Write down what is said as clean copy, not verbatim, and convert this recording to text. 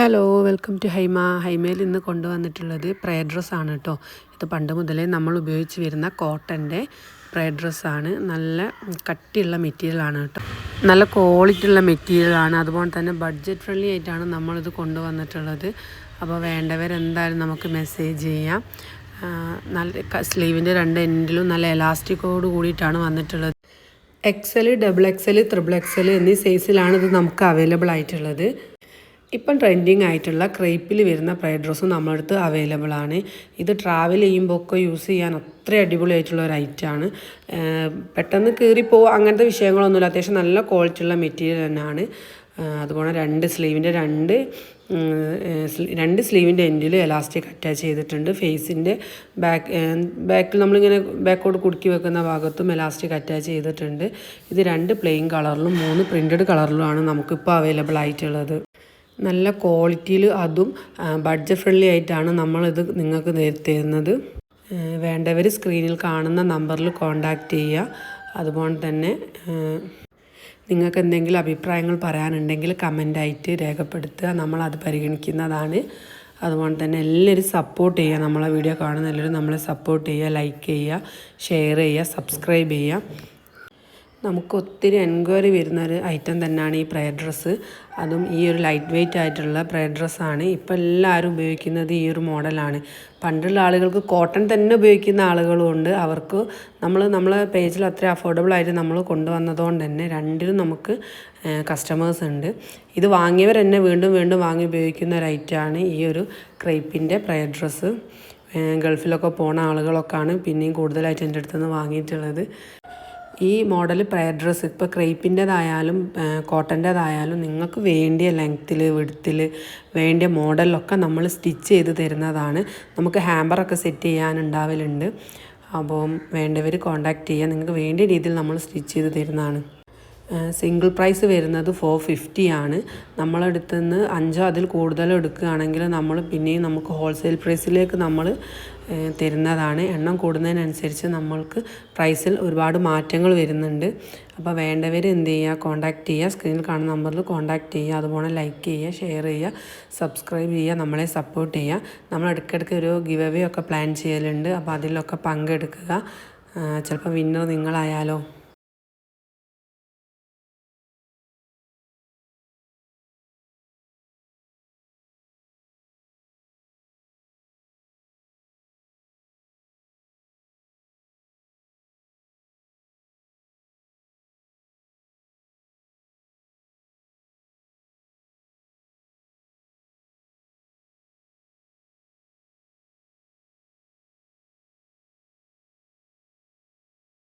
Hello welcome to ഹൈമയിൽ ഇന്ന് കൊണ്ടുവന്നിട്ടുള്ളത് prayer ഡ്രസ്സാണ് കേട്ടോ. ഇത് പണ്ട് മുതലേ നമ്മൾ ഉപയോഗിച്ച് വരുന്ന കോട്ടൻ്റെ പ്രയർ ഡ്രസ്സാണ്. നല്ല കട്ടിയുള്ള മെറ്റീരിയലാണ് കേട്ടോ, നല്ല ക്വാളിറ്റി ഉള്ള മെറ്റീരിയലാണ്. അതുപോലെ തന്നെ ബഡ്ജറ്റ് ഫ്രണ്ട്ലി ആയിട്ടാണ് നമ്മളിത് കൊണ്ടുവന്നിട്ടുള്ളത്. അപ്പോൾ വേണ്ടവരെന്തായാലും നമുക്ക് മെസ്സേജ് ചെയ്യാം. നല്ല സ്ലീവിൻ്റെ രണ്ട് എൻഡിലും നല്ല എലാസ്റ്റിക്കോട് കൂടിയിട്ടാണ് വന്നിട്ടുള്ളത്. XL, XXL, XXL എന്നീ സൈസിലാണ് ഇത് നമുക്ക് അവൈലബിൾ ആയിട്ടുള്ളത്. ഇപ്പം ട്രെൻഡിങ് ആയിട്ടുള്ള ക്രേപ്പിൽ വരുന്ന പ്രയർ ഡ്രസ്സും നമ്മുടെ അടുത്ത് അവൈലബിൾ ആണ്. ഇത് ട്രാവൽ ചെയ്യുമ്പോൾ ഒക്കെ യൂസ് ചെയ്യാൻ അത്ര അടിപൊളിയായിട്ടുള്ള ഒരു ഐറ്റമാണ്. പെട്ടെന്ന് കീറിപ്പോവുക അങ്ങനത്തെ വിഷയങ്ങളൊന്നുമില്ല. അത്യാവശ്യം നല്ല ക്വാളിറ്റി ഉള്ള മെറ്റീരിയൽ തന്നെയാണ്. അതുപോലെ രണ്ട് സ്ലീവിൻ്റെ എൻഡിൽ എലാസ്റ്റിക് അറ്റാച്ച് ചെയ്തിട്ടുണ്ട്. ഫേസിൻ്റെ ബാക്കിൽ നമ്മളിങ്ങനെ ബാക്കോട്ട് കുടുക്കി വെക്കുന്ന ഭാഗത്തും എലാസ്റ്റിക് അറ്റാച്ച് ചെയ്തിട്ടുണ്ട്. ഇത് 2 പ്ലെയിൻ കളറിലും 3 പ്രിൻറ്റഡ് കളറിലുമാണ് നമുക്കിപ്പോൾ അവൈലബിൾ ആയിട്ടുള്ളത്. നല്ല ക്വാളിറ്റിയിൽ, അതും ബഡ്ജറ്റ് ഫ്രണ്ട്ലി ആയിട്ടാണ് നമ്മളിത് നിങ്ങൾക്ക് തരുന്നത്. വേണ്ടവർ സ്ക്രീനിൽ കാണുന്ന നമ്പറിൽ കോൺടാക്റ്റ് ചെയ്യുക. അതുപോലെ തന്നെ നിങ്ങൾക്ക് എന്തെങ്കിലും അഭിപ്രായങ്ങൾ പറയാനുണ്ടെങ്കിൽ കമൻ്റായിട്ട് രേഖപ്പെടുത്തുക, നമ്മളത് പരിഗണിക്കുന്നതാണ്. അതുപോലെ തന്നെ എല്ലാവരും സപ്പോർട്ട് ചെയ്യുക. നമ്മളെ വീഡിയോ കാണുന്ന എല്ലാവരും നമ്മളെ സപ്പോർട്ട് ചെയ്യുക, ലൈക്ക് ചെയ്യുക, ഷെയർ ചെയ്യുക, സബ്സ്ക്രൈബ് ചെയ്യുക. നമുക്ക് ഒത്തിരി എൻക്വയറി വരുന്നൊരു ഐറ്റം തന്നെയാണ് ഈ പ്രയർ ഡ്രസ്സ്. അതും ഈ ഒരു ലൈറ്റ് വെയ്റ്റ് ആയിട്ടുള്ള പ്രയർ ഡ്രസ്സാണ്. ഇപ്പോൾ എല്ലാവരും ഉപയോഗിക്കുന്നത് ഈ ഒരു മോഡലാണ്. പണ്ടുള്ള ആളുകൾക്ക് കോട്ടൺ തന്നെ ഉപയോഗിക്കുന്ന ആളുകളും ഉണ്ട്. അവർക്ക് നമ്മളെ പേജിൽ അത്ര അഫോർഡബിൾ ആയിട്ട് നമ്മൾ കൊണ്ടുവന്നതുകൊണ്ട് തന്നെ രണ്ടിലും നമുക്ക് കസ്റ്റമേഴ്സ് ഉണ്ട്. ഇത് വാങ്ങിയവർ തന്നെ വീണ്ടും വീണ്ടും വാങ്ങി ഉപയോഗിക്കുന്ന ഒരു ഐറ്റമാണ് ഈ ഒരു ക്രേപ്പിൻ്റെ പ്രയർ ഡ്രസ്സ്. ഗൾഫിലൊക്കെ പോണ ആളുകളൊക്കെയാണ് പിന്നെയും കൂടുതലായിട്ട് എൻ്റെ അടുത്ത് നിന്ന് വാങ്ങിയിട്ടുള്ളത്. ഈ മോഡൽ പ്രയർ ഡ്രസ്സ് ഇപ്പോൾ ക്രേപ്പിൻ്റെതായാലും കോട്ടൻ്റെതായാലും നിങ്ങൾക്ക് വേണ്ടിയ ലെങ്ത്തിൽ, വിഡ്ത്തിൽ, വേണ്ടിയ മോഡലിലൊക്കെ നമ്മൾ സ്റ്റിച്ച് ചെയ്ത് തരുന്നതാണ്. നമുക്ക് ഹാമ്പറൊക്കെ സെറ്റ് ചെയ്യാനുണ്ടാവലുണ്ട്. അപ്പോൾ വേണ്ടവർ കോൺടാക്റ്റ് ചെയ്യുക. നിങ്ങൾക്ക് വേണ്ടിയ രീതിയിൽ നമ്മൾ സ്റ്റിച്ച് ചെയ്ത് തരുന്നതാണ്. സിംഗിൾ പ്രൈസ് വരുന്നത് 450 ആണ്. നമ്മളടുത്ത് നിന്ന് 5 അതിൽ കൂടുതൽ എടുക്കുകയാണെങ്കിൽ നമ്മൾ പിന്നെയും നമുക്ക് ഹോൾസെയിൽ പ്രൈസിലേക്ക് നമ്മൾ തരുന്നതാണ്. എണ്ണം കൂടുന്നതിനനുസരിച്ച് നമ്മൾക്ക് പ്രൈസിൽ ഒരുപാട് മാറ്റങ്ങൾ വരുന്നുണ്ട്. അപ്പോൾ വേണ്ടവർ എന്ത് ചെയ്യുക, കോൺടാക്റ്റ് ചെയ്യുക. സ്ക്രീനിൽ കാണുന്ന നമ്പറിൽ കോൺടാക്റ്റ് ചെയ്യുക. അതുപോലെ ലൈക്ക് ചെയ്യുക, ഷെയർ ചെയ്യുക, സബ്സ്ക്രൈബ് ചെയ്യുക, നമ്മളെ സപ്പോർട്ട് ചെയ്യുക. നമ്മൾ ഇടയ്ക്കിടയ്ക്ക് ഒരു ഗിവ് അവേ ഒക്കെ പ്ലാൻ ചെയ്യലുണ്ട്. അപ്പോൾ അതിലൊക്കെ പങ്കെടുക്കുക. ചിലപ്പോൾ വിന്നർ നിങ്ങളായാലോ.